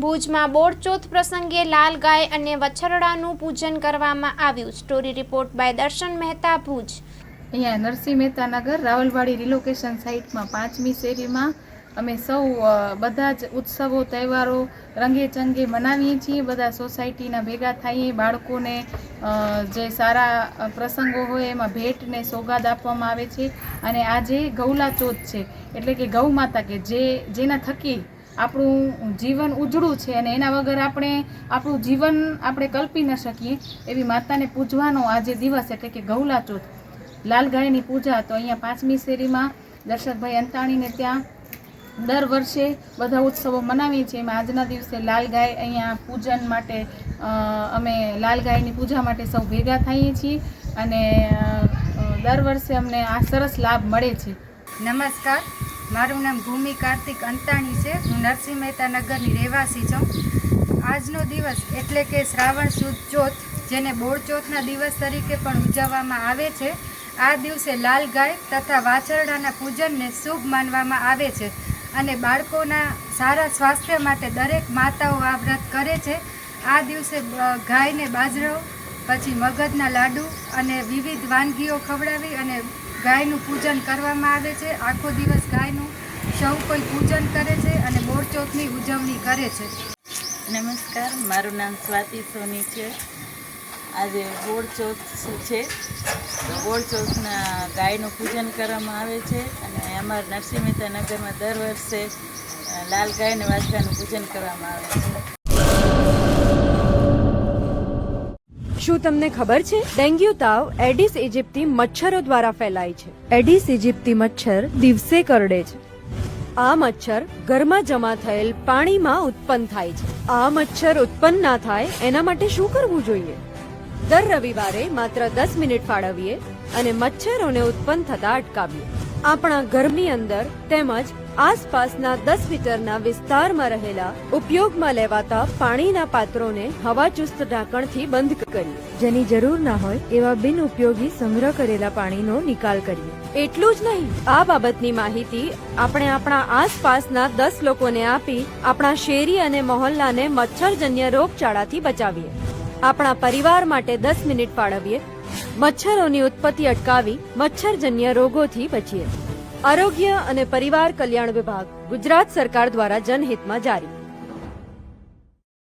ભુજમાં બોરચોથ પ્રસંગે લાલ ગાય અને વછરડાનું પૂજન કરવામાં આવ્યું। સ્ટોરી રિપોર્ટ બાય દર્શન મહેતા, ભુજ। અહીંયા નરસિંહ મહેતા નગર રાવલવાડી રિલોકેશન સાઇટમાં 5મી શેરીમાં અમે સૌ બધા જ ઉત્સવો તહેવારો રંગે ચંગે મનાવીએ છીએ। બધા સોસાયટીના ભેગા થઈએ, બાળકોને જે સારા પ્રસંગો હોય એમાં ભેટ ને સોગાદ આપવામાં આવે છે। અને આજે ગૌલા ચોથ છે, એટલે કે ગૌ માતા કે જેના થકી આપણું જીવન ઉજળું છે અને એના વગર આપણું જીવન આપણે કલ્પી ન શકીએ એવી માતાને પૂજવાનો આજે દિવસ એટલે કે ગૌલા ચોથ, લાલ ગાયની પૂજા। તો અહીંયા 5મી શેરીમાં દર્શકભાઈ અંતાણીને ત્યાં દર વર્ષે બધા ઉત્સવો મનાવીએ છીએ। એમાં આજના દિવસે લાલ ગાય અહીંયા પૂજન માટે અમે લાલ ગાયની પૂજા માટે સૌ ભેગા થઈએ છીએ અને દર વર્ષે અમને આ સરસ લાભ મળે છે। નમસ્કાર, મારું નામ ભૂમિ કાર્તિક અંતાણી છે। હું નરસિંહ મહેતા નગરની રહેવાસી છું। આજનો દિવસ એટલે કે શ્રાવણ સુદ ચોથ, જેને બોળચોથના દિવસ તરીકે પણ ઉજવવામાં આવે છે। આ દિવસે લાલ ગાય તથા વાછરડાના પૂજનને શુભ માનવામાં આવે છે અને બાળકોના સારા સ્વાસ્થ્ય માટે દરેક માતાઓ આ વ્રત કરે છે। આ દિવસે ગાયને બાજરો, પછી મગજના લાડુ અને વિવિધ વાનગીઓ ખવડાવી અને ગાયનું પૂજન કરવામાં આવે છે। આખો દિવસ ગાયનું સૌ કોઈ પૂજન કરે છે અને બોળચોથની ઉજવણી કરે છે। નમસ્કાર, મારું નામ સ્વાતિ સોની છે। આજે બોળચોથ છે, બોળચોથના ગાયનું પૂજન કરવામાં આવે છે અને અમારા નરસિંહ મહેતા નગરમાં દર વર્ષે લાલ ગાય અને વાછરાનું પૂજન કરવામાં આવે છે। શું તમને ખબર છે? ડેન્ગ્યુ તાવ એડિસ ઇજિપ્તી મચ્છરો દ્વારા ફેલાય છે। એડિસ ઇજિપ્તી મચ્છર દિવસે કરડે છે। આ મચ્છર ઘરમાં જમા થયેલ પાણીમાં ઉત્પન્ન થાય છે। આ મચ્છર ઉત્પન્ન ના થાય એના માટે શું કરવું જોઈએ? દર રવિવારે માત્ર 10 મિનિટ ફાળવીએ અને મચ્છરોને ઉત્પન્ન થતા અટકાવીએ। આપણા ઘરની અંદર તેમજ આસપાસના 10 મીટરના વિસ્તારમાં રહેલા ઉપયોગમાં લેવાતા પાણીના પાત્રોને હવાચુસ્ત ઢાંકણથી બંધ કરીએ। જેની જરૂર ના હોય એવા બિન ઉપયોગી સંગ્રહ કરેલા પાણીનો નિકાલ કરીએ। એટલું જ નહીં, આ બાબતની માહિતી આપણે આપણા આસપાસના 10 લોકોને આપી આપણા શેરી અને મહોલ્લાને મચ્છરજન્ય રોગચાળાથી બચાવીએ। આપણા પરિવાર માટે 10 મિનિટ ફાળવીએ, મચ્છરોની ઉત્પત્તિ અટકાવી મચ્છરજન્ય રોગોથી બચીએ। આરોગ્ય અને પરિવાર કલ્યાણ વિભાગ, ગુજરાત સરકાર દ્વારા જનહિતમાં જારી।